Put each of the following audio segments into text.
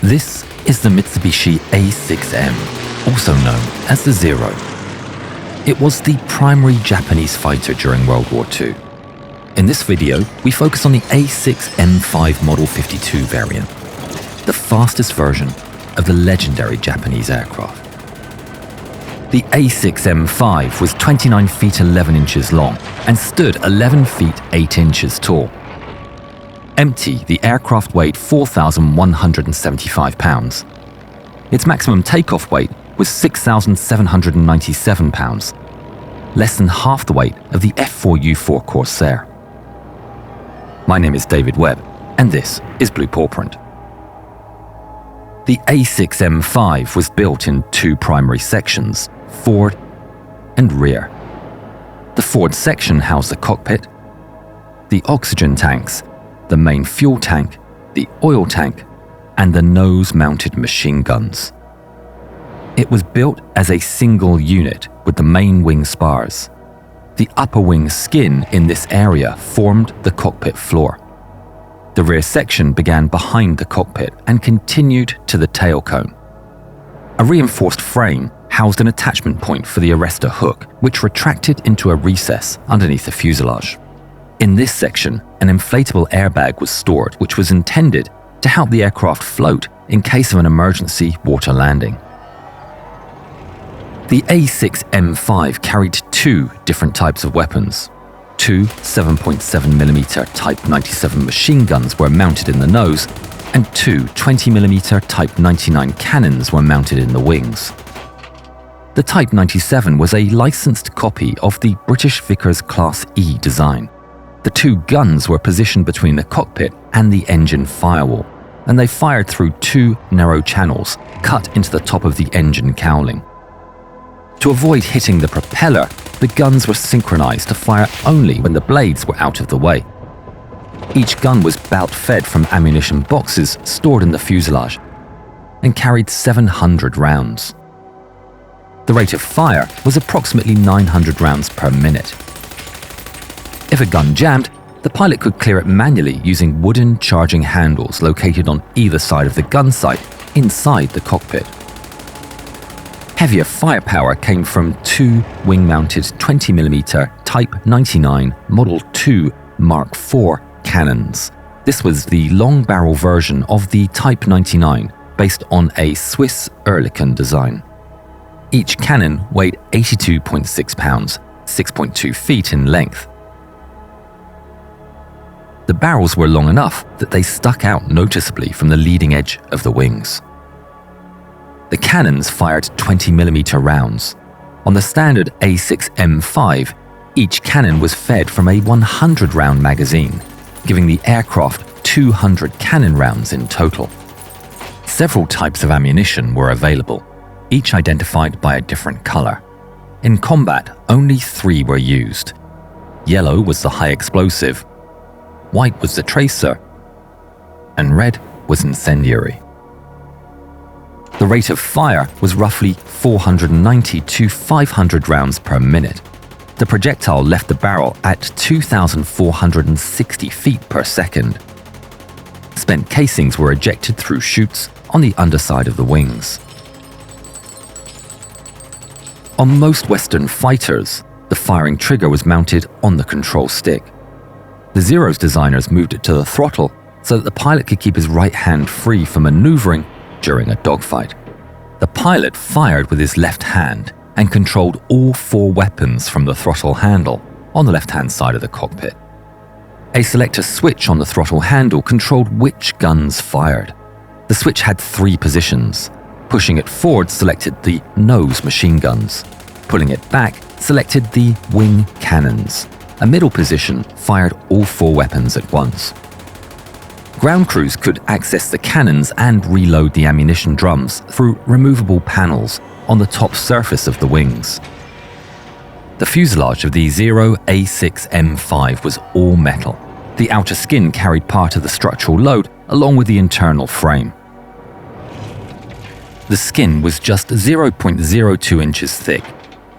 This is the Mitsubishi A6M, also known as the Zero. It was the primary Japanese fighter during World War II. In this video, we focus on the A6M5 Model 52 variant, the fastest version of the legendary Japanese aircraft. The A6M5 was 29 feet 11 inches long and stood 11 feet 8 inches tall. Empty, the aircraft weighed 4,175 pounds. Its maximum takeoff weight was 6,797 pounds, less than half the weight of the F4U4 Corsair. My name is David Webb, and this is Blue Paw Print. The A6M5 was built in two primary sections, forward and rear. The forward section housed the cockpit, the oxygen tanks, the main fuel tank, the oil tank, and the nose-mounted machine guns. It was built as a single unit with the main wing spars. The upper wing skin in this area formed the cockpit floor. The rear section began behind the cockpit and continued to the tail cone. A reinforced frame housed an attachment point for the arrestor hook, which retracted into a recess underneath the fuselage. In this section, an inflatable airbag was stored, which was intended to help the aircraft float in case of an emergency water landing. The A6M5 carried two different types of weapons. Two 7.7mm Type 97 machine guns were mounted in the nose, and two 20mm Type 99 cannons were mounted in the wings. The Type 97 was a licensed copy of the British Vickers Class E design. The two guns were positioned between the cockpit and the engine firewall, and they fired through two narrow channels cut into the top of the engine cowling. To avoid hitting the propeller, the guns were synchronized to fire only when the blades were out of the way. Each gun was belt-fed from ammunition boxes stored in the fuselage and carried 700 rounds. The rate of fire was approximately 900 rounds per minute. If a gun jammed, the pilot could clear it manually using wooden charging handles located on either side of the gun sight inside the cockpit. Heavier firepower came from two wing-mounted 20mm Type 99 Model 2 Mark IV cannons. This was the long-barrel version of the Type 99 based on a Swiss Oerlikon design. Each cannon weighed 82.6 pounds, 6.2 feet in length. The barrels were long enough that they stuck out noticeably from the leading edge of the wings. The cannons fired 20mm rounds. On the standard A6M5, each cannon was fed from a 100-round magazine, giving the aircraft 200 cannon rounds in total. Several types of ammunition were available, each identified by a different color. In combat, only three were used. Yellow was the high explosive, white was the tracer, and red was incendiary. The rate of fire was roughly 490 to 500 rounds per minute. The projectile left the barrel at 2,460 feet per second. Spent casings were ejected through chutes on the underside of the wings. On most Western fighters, the firing trigger was mounted on the control stick. The Zero's designers moved it to the throttle so that the pilot could keep his right hand free for maneuvering during a dogfight. The pilot fired with his left hand and controlled all four weapons from the throttle handle on the left-hand side of the cockpit. A selector switch on the throttle handle controlled which guns fired. The switch had three positions. Pushing it forward selected the nose machine guns. Pulling it back selected the wing cannons. A middle position fired all four weapons at once. Ground crews could access the cannons and reload the ammunition drums through removable panels on the top surface of the wings. The fuselage of the Zero A6M5 was all metal. The outer skin carried part of the structural load along with the internal frame. The skin was just 0.02 inches thick,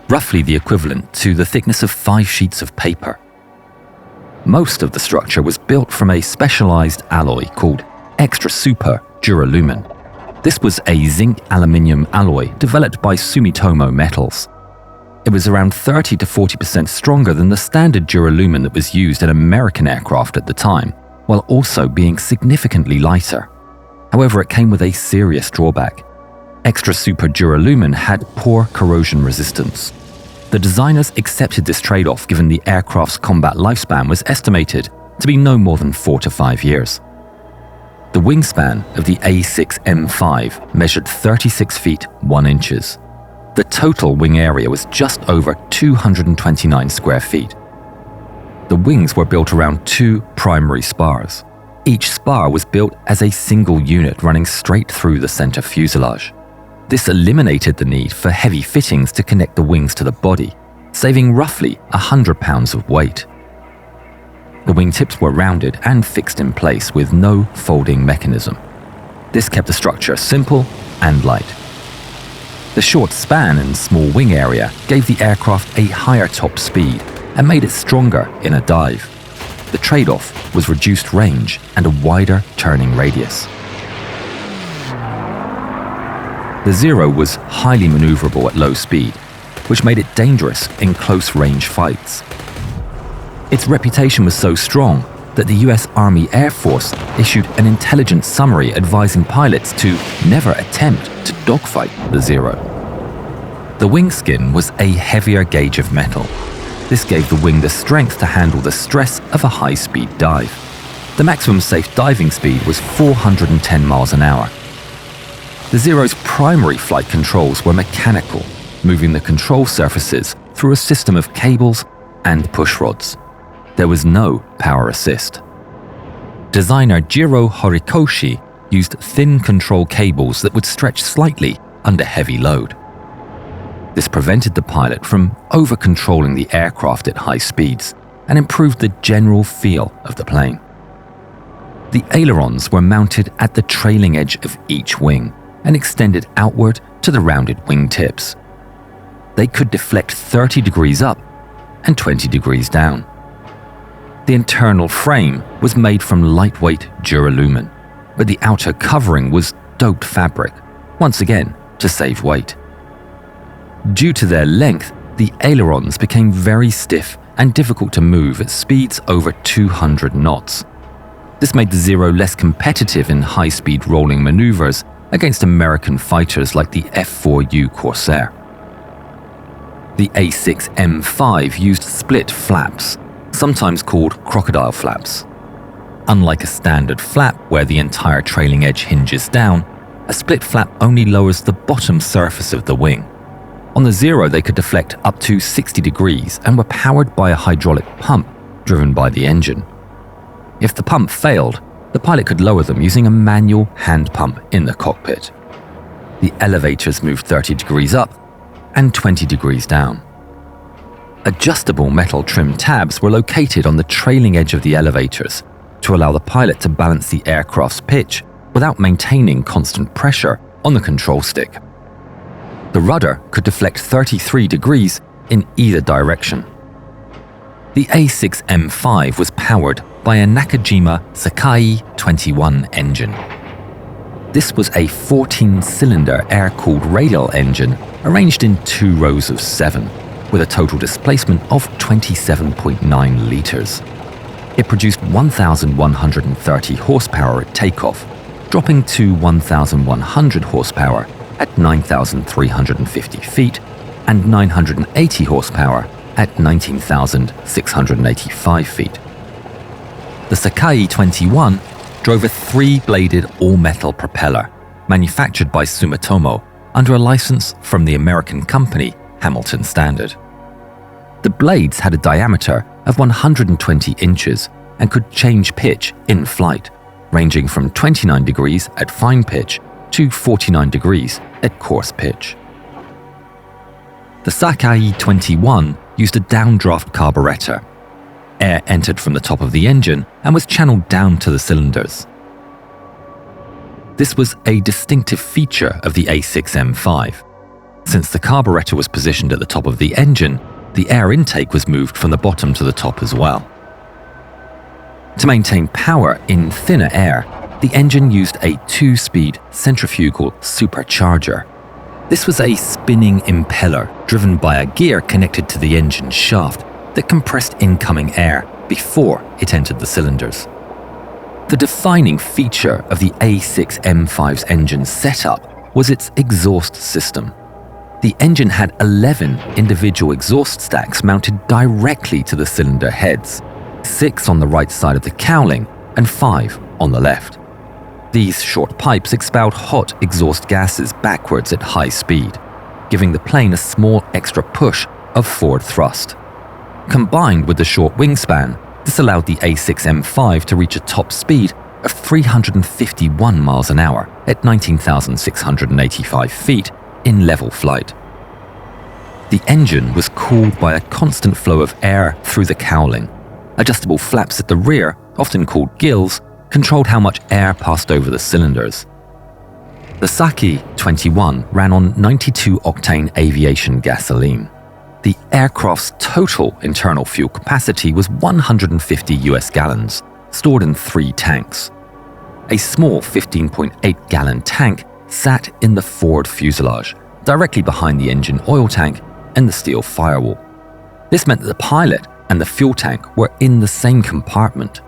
roughly the equivalent to the thickness of 5 sheets of paper. Most of the structure was built from a specialized alloy called Extra Super Duralumin, This was a zinc-aluminium alloy developed by Sumitomo Metals. It was around 30 to 40% stronger than the standard duralumin that was used in American aircraft at the time, while also being significantly lighter. However, it came with a serious drawback. Extra super duralumin had poor corrosion resistance. The designers accepted this trade-off given the aircraft's combat lifespan was estimated to be no more than 4 to 5 years. The wingspan of the A6M5 measured 36 feet 1 inches. The total wing area was just over 229 square feet. The wings were built around 2 primary spars. Each spar was built as a single unit running straight through the center fuselage. This eliminated the need for heavy fittings to connect the wings to the body, saving roughly 100 pounds of weight. The wingtips were rounded and fixed in place with no folding mechanism. This kept the structure simple and light. The short span and small wing area gave the aircraft a higher top speed and made it stronger in a dive. The trade-off was reduced range and a wider turning radius. The Zero was highly maneuverable at low speed, which made it dangerous in close-range fights. Its reputation was so strong that the US Army Air Force issued an intelligence summary advising pilots to never attempt to dogfight the Zero. The wing skin was a heavier gauge of metal. This gave the wing the strength to handle the stress of a high-speed dive. The maximum safe diving speed was 410 miles an hour. The Zero's primary flight controls were mechanical, moving the control surfaces through a system of cables and push rods. There was no power assist. Designer Jiro Horikoshi used thin control cables that would stretch slightly under heavy load. This prevented the pilot from over-controlling the aircraft at high speeds and improved the general feel of the plane. The ailerons were mounted at the trailing edge of each wing and extended outward to the rounded wing tips. They could deflect 30 degrees up and 20 degrees down. The internal frame was made from lightweight duralumin, but the outer covering was doped fabric, once again to save weight. Due to their length, the ailerons became very stiff and difficult to move at speeds over 200 knots. This made the Zero less competitive in high-speed rolling maneuvers against American fighters like the F-4U Corsair. The A6M5 used split flaps, sometimes called crocodile flaps. Unlike a standard flap where the entire trailing edge hinges down, a split flap only lowers the bottom surface of the wing. On the Zero, they could deflect up to 60 degrees and were powered by a hydraulic pump driven by the engine. If the pump failed, the pilot could lower them using a manual hand pump in the cockpit. The elevators moved 30 degrees up and 20 degrees down. Adjustable metal trim tabs were located on the trailing edge of the elevators to allow the pilot to balance the aircraft's pitch without maintaining constant pressure on the control stick. The rudder could deflect 33 degrees in either direction. The A6M5 was powered by a Nakajima Sakai 21 engine. This was a 14-cylinder air-cooled radial engine arranged in 2 rows of 7, with a total displacement of 27.9 liters. It produced 1,130 horsepower at takeoff, dropping to 1,100 horsepower at 9,350 feet and 980 horsepower at 19,685 feet. The Sakai 21 drove a 3-bladed all-metal propeller manufactured by Sumitomo under a license from the American company Hamilton Standard. The blades had a diameter of 120 inches and could change pitch in flight, ranging from 29 degrees at fine pitch to 49 degrees at coarse pitch. The Sakai 21 used a downdraft carburetor. Air entered from the top of the engine and was channeled down to the cylinders. This was a distinctive feature of the A6M5. Since the carburetor was positioned at the top of the engine, the air intake was moved from the bottom to the top as well. To maintain power in thinner air, the engine used a 2-speed centrifugal supercharger. This was a spinning impeller driven by a gear connected to the engine shaft that compressed incoming air before it entered the cylinders. The defining feature of the A6M5's engine setup was its exhaust system. The engine had 11 individual exhaust stacks mounted directly to the cylinder heads, 6 on the right side of the cowling and 5 on the left. These short pipes expelled hot exhaust gases backwards at high speed, giving the plane a small extra push of forward thrust. Combined with the short wingspan, this allowed the A6M5 to reach a top speed of 351 miles an hour at 19,685 feet in level flight. The engine was cooled by a constant flow of air through the cowling. Adjustable flaps at the rear, often called gills, controlled how much air passed over the cylinders. The Saki 21 ran on 92-octane aviation gasoline. The aircraft's total internal fuel capacity was 150 US gallons, stored in 3 tanks. A small 15.8-gallon tank sat in the forward fuselage, directly behind the engine oil tank and the steel firewall. This meant that the pilot and the fuel tank were in the same compartment.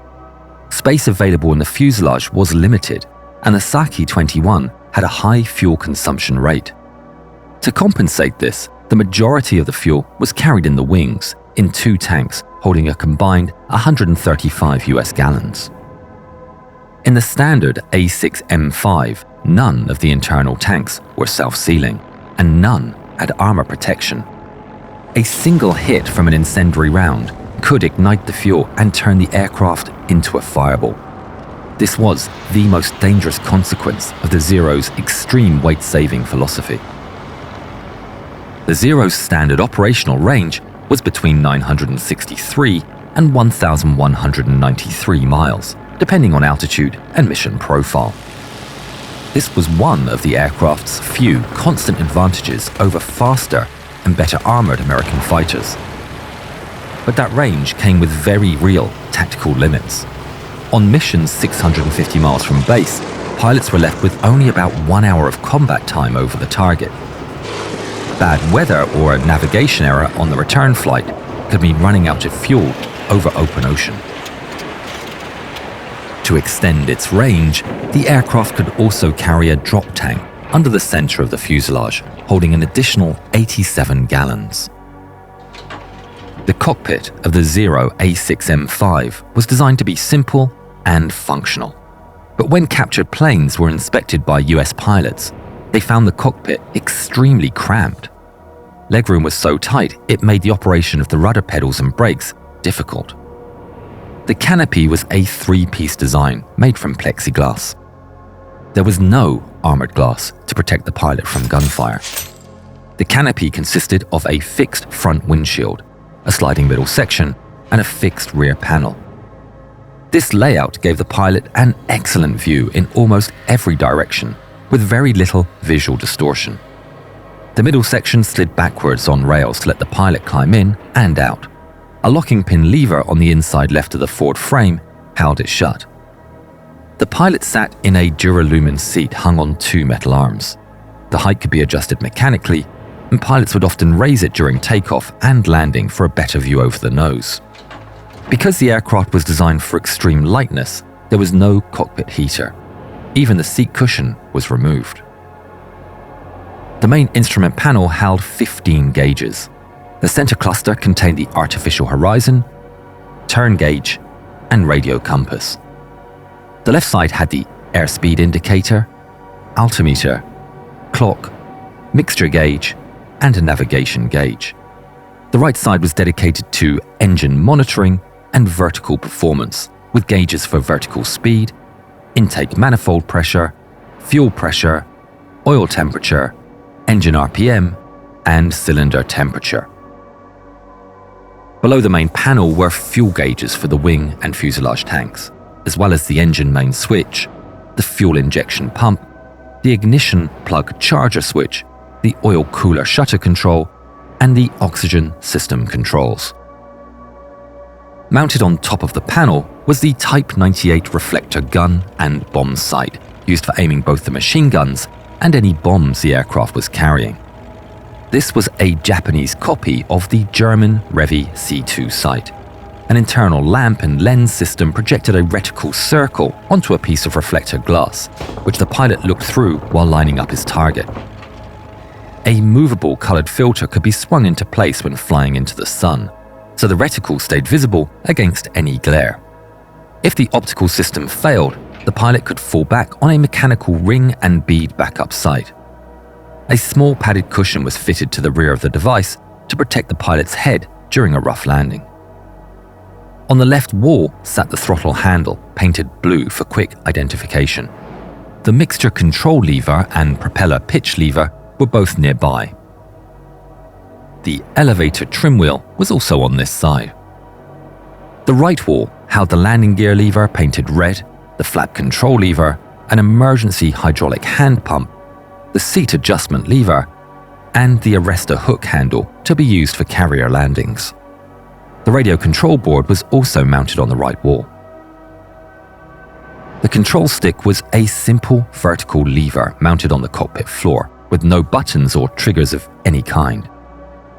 Space available in the fuselage was limited, and the Saki 21 had a high fuel consumption rate. To compensate this, the majority of the fuel was carried in the wings, in 2 tanks holding a combined 135 US gallons. In the standard A6M5, none of the internal tanks were self-sealing, and none had armor protection. A single hit from an incendiary round could ignite the fuel and turn the aircraft into a fireball. This was the most dangerous consequence of the Zero's extreme weight-saving philosophy. The Zero's standard operational range was between 963 and 1,193 miles, depending on altitude and mission profile. This was one of the aircraft's few constant advantages over faster and better armored American fighters. But that range came with very real tactical limits. On missions 650 miles from base, pilots were left with only about 1 hour of combat time over the target. Bad weather or a navigation error on the return flight could mean running out of fuel over open ocean. To extend its range, the aircraft could also carry a drop tank under the center of the fuselage, holding an additional 87 gallons. The cockpit of the Zero A6M5 was designed to be simple and functional. But when captured planes were inspected by US pilots, they found the cockpit extremely cramped. Legroom was so tight it made the operation of the rudder pedals and brakes difficult. The canopy was a 3-piece design made from plexiglass. There was no armored glass to protect the pilot from gunfire. The canopy consisted of a fixed front windshield, a sliding middle section, and a fixed rear panel. This layout gave the pilot an excellent view in almost every direction, with very little visual distortion. The middle section slid backwards on rails to let the pilot climb in and out. A locking pin lever on the inside left of the forward frame held it shut. The pilot sat in a duralumin seat hung on 2 metal arms. The height could be adjusted mechanically, and pilots would often raise it during takeoff and landing for a better view over the nose. Because the aircraft was designed for extreme lightness, there was no cockpit heater. Even the seat cushion was removed. The main instrument panel held 15 gauges. The center cluster contained the artificial horizon, turn gauge, and radio compass. The left side had the airspeed indicator, altimeter, clock, mixture gauge, and a navigation gauge. The right side was dedicated to engine monitoring and vertical performance, with gauges for vertical speed, intake manifold pressure, fuel pressure, oil temperature, engine RPM, and cylinder temperature. Below the main panel were fuel gauges for the wing and fuselage tanks, as well as the engine main switch, the fuel injection pump, the ignition plug charger switch, the oil cooler shutter control, and the oxygen system controls. Mounted on top of the panel was the Type 98 reflector gun and bomb sight, used for aiming both the machine guns and any bombs the aircraft was carrying. This was a Japanese copy of the German Revi C2 sight. An internal lamp and lens system projected a reticle circle onto a piece of reflector glass, which the pilot looked through while lining up his target. A movable colored filter could be swung into place when flying into the sun, so the reticle stayed visible against any glare. If the optical system failed, the pilot could fall back on a mechanical ring and bead backup sight. A small padded cushion was fitted to the rear of the device to protect the pilot's head during a rough landing. On the left wall sat the throttle handle, painted blue for quick identification. The mixture control lever and propeller pitch lever were both nearby. The elevator trim wheel was also on this side. The right wall held the landing gear lever painted red, the flap control lever, an emergency hydraulic hand pump, the seat adjustment lever, and the arrestor hook handle to be used for carrier landings. The radio control board was also mounted on the right wall. The control stick was a simple vertical lever mounted on the cockpit floor, with no buttons or triggers of any kind.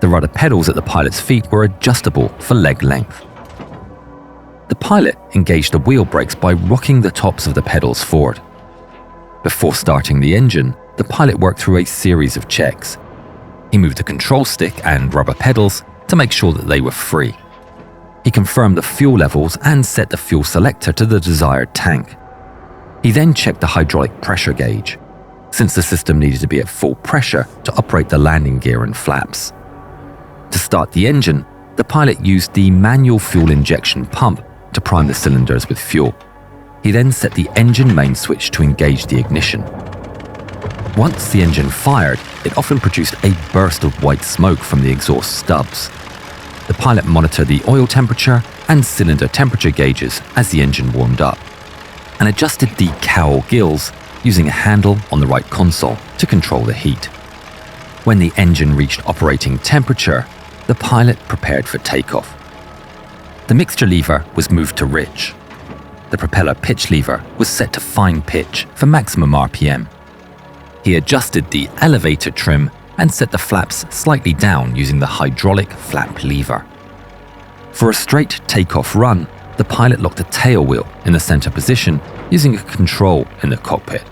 The rudder pedals at the pilot's feet were adjustable for leg length. The pilot engaged the wheel brakes by rocking the tops of the pedals forward. Before starting the engine, the pilot worked through a series of checks. He moved the control stick and rubber pedals to make sure that they were free. He confirmed the fuel levels and set the fuel selector to the desired tank. He then checked the hydraulic pressure gauge, since the system needed to be at full pressure to operate the landing gear and flaps. To start the engine, the pilot used the manual fuel injection pump to prime the cylinders with fuel. He then set the engine main switch to engage the ignition. Once the engine fired, it often produced a burst of white smoke from the exhaust stubs. The pilot monitored the oil temperature and cylinder temperature gauges as the engine warmed up, and adjusted the cowl gills using a handle on the right console to control the heat. When the engine reached operating temperature, the pilot prepared for takeoff. The mixture lever was moved to rich. The propeller pitch lever was set to fine pitch for maximum RPM. He adjusted the elevator trim and set the flaps slightly down using the hydraulic flap lever. For a straight takeoff run, the pilot locked the tail wheel in the center position using a control in the cockpit.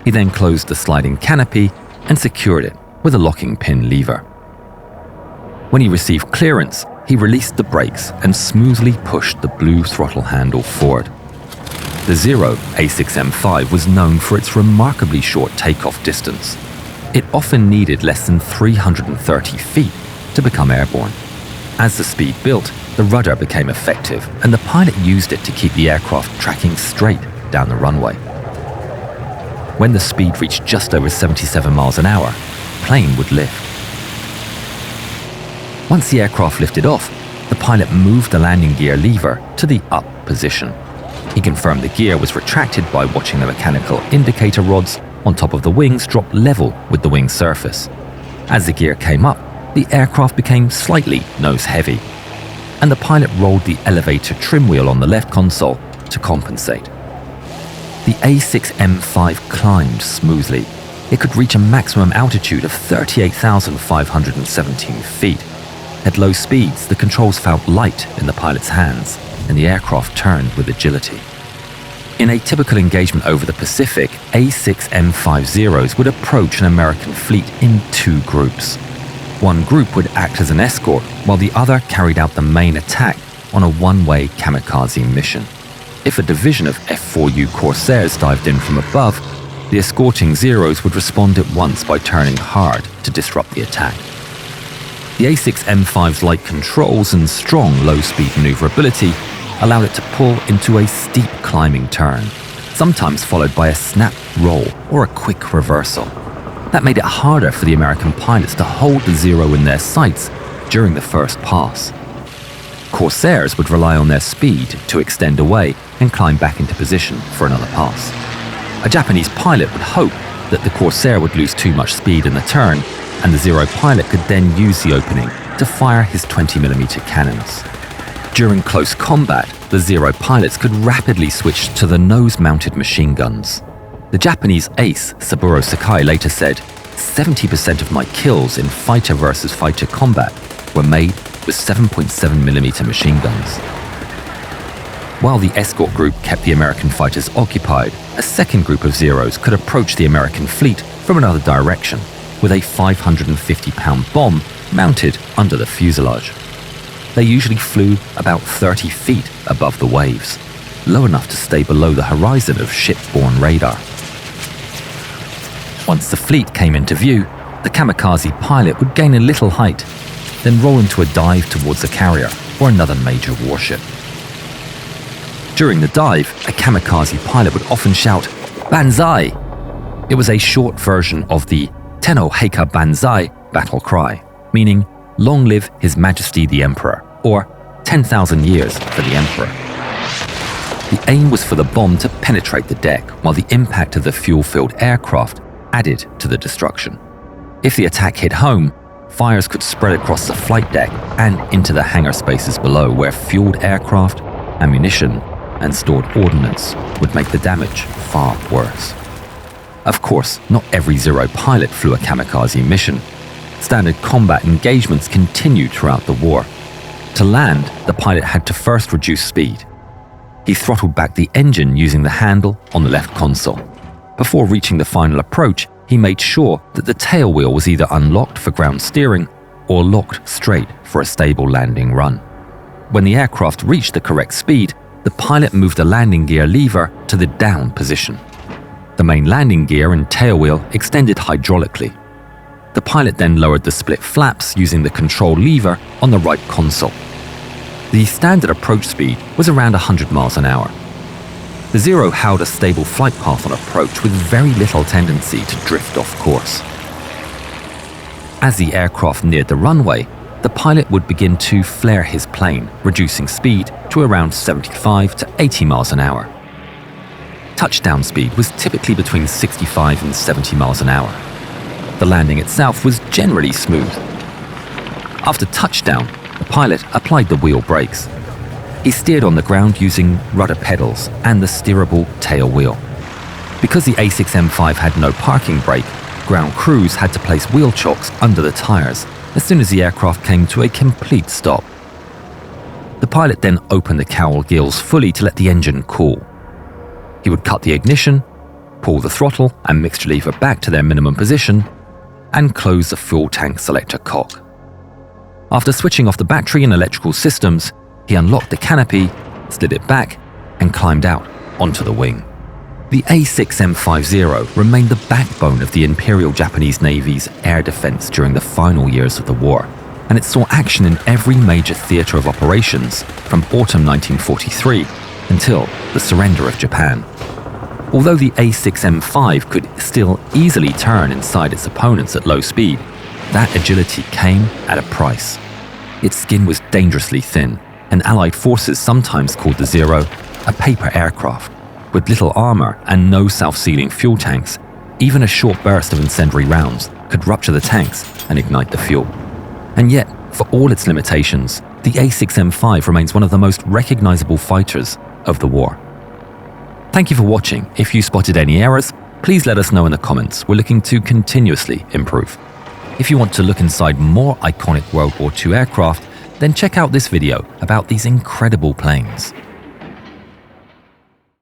He then closed the sliding canopy and secured it with a locking pin lever. When he received clearance, he released the brakes and smoothly pushed the blue throttle handle forward. The Zero A6M5 was known for its remarkably short takeoff distance. It often needed less than 330 feet to become airborne. As the speed built, the rudder became effective, and the pilot used it to keep the aircraft tracking straight down the runway. When the speed reached just over 77 miles an hour, the plane would lift. Once the aircraft lifted off, the pilot moved the landing gear lever to the up position. He confirmed the gear was retracted by watching the mechanical indicator rods on top of the wings drop level with the wing surface. As the gear came up, the aircraft became slightly nose-heavy, and the pilot rolled the elevator trim wheel on the left console to compensate. The A6M5 climbed smoothly. It could reach a maximum altitude of 38,517 feet. At low speeds, the controls felt light in the pilot's hands, and the aircraft turned with agility. In a typical engagement over the Pacific, A6M5 Zeros would approach an American fleet in two groups. One group would act as an escort, while the other carried out the main attack on a one-way kamikaze mission. If a division of F-4U Corsairs dived in from above, the escorting Zeros would respond at once by turning hard to disrupt the attack. The A6M5's light controls and strong low-speed maneuverability allowed it to pull into a steep climbing turn, sometimes followed by a snap roll or a quick reversal. That made it harder for the American pilots to hold the Zero in their sights during the first pass. Corsairs would rely on their speed to extend away and climb back into position for another pass. A Japanese pilot would hope that the Corsair would lose too much speed in the turn, and the Zero pilot could then use the opening to fire his 20mm cannons. During close combat, the Zero pilots could rapidly switch to the nose-mounted machine guns. The Japanese ace, Saburo Sakai, later said, 70% of my kills in fighter versus fighter combat were made with 7.7mm machine guns. While the escort group kept the American fighters occupied, a second group of Zeros could approach the American fleet from another direction with a 550-pound bomb mounted under the fuselage. They usually flew about 30 feet above the waves, low enough to stay below the horizon of ship-borne radar. Once the fleet came into view, the kamikaze pilot would gain a little height, then roll into a dive towards a carrier or another major warship. During the dive, a kamikaze pilot would often shout, "Banzai!" It was a short version of the Tenno Heika Banzai battle cry, meaning "Long live His Majesty the Emperor," or 10,000 years for the Emperor. The aim was for the bomb to penetrate the deck, while the impact of the fuel-filled aircraft added to the destruction. If the attack hit home, fires could spread across the flight deck and into the hangar spaces below, where fueled aircraft, ammunition, and stored ordnance would make the damage far worse. Of course, not every Zero pilot flew a kamikaze mission. Standard combat engagements continued throughout the war. To land, the pilot had to first reduce speed. He throttled back the engine using the handle on the left console. Before reaching the final approach, he made sure that the tail wheel was either unlocked for ground steering or locked straight for a stable landing run. When the aircraft reached the correct speed, the pilot moved the landing gear lever to the down position. The main landing gear and tail wheel extended hydraulically. The pilot then lowered the split flaps using the control lever on the right console. The standard approach speed was around 100 miles an hour. The Zero held a stable flight path on approach with very little tendency to drift off course. As the aircraft neared the runway, the pilot would begin to flare his plane, reducing speed to around 75 to 80 miles an hour. Touchdown speed was typically between 65 and 70 miles an hour. The landing itself was generally smooth. After touchdown, the pilot applied the wheel brakes. He steered on the ground using rudder pedals and the steerable tail wheel. Because the A6M5 had no parking brake, ground crews had to place wheel chocks under the tires as soon as the aircraft came to a complete stop. The pilot then opened the cowl gills fully to let the engine cool. He would cut the ignition, pull the throttle and mixture lever back to their minimum position, and close the fuel tank selector cock. After switching off the battery and electrical systems, he unlocked the canopy, slid it back, and climbed out onto the wing. The A6M5 Zero remained the backbone of the Imperial Japanese Navy's air defense during the final years of the war, and it saw action in every major theater of operations from autumn 1943 until the surrender of Japan. Although the A6M5 could still easily turn inside its opponents at low speed, that agility came at a price. Its skin was dangerously thin, and Allied forces sometimes called the Zero a paper aircraft. With little armor and no self-sealing fuel tanks, even a short burst of incendiary rounds could rupture the tanks and ignite the fuel. And yet, for all its limitations, the A6M5 remains one of the most recognizable fighters of the war. Thank you for watching. If you spotted any errors, please let us know in the comments. We're looking to continuously improve. If you want to look inside more iconic World War II aircraft, then check out this video about these incredible planes.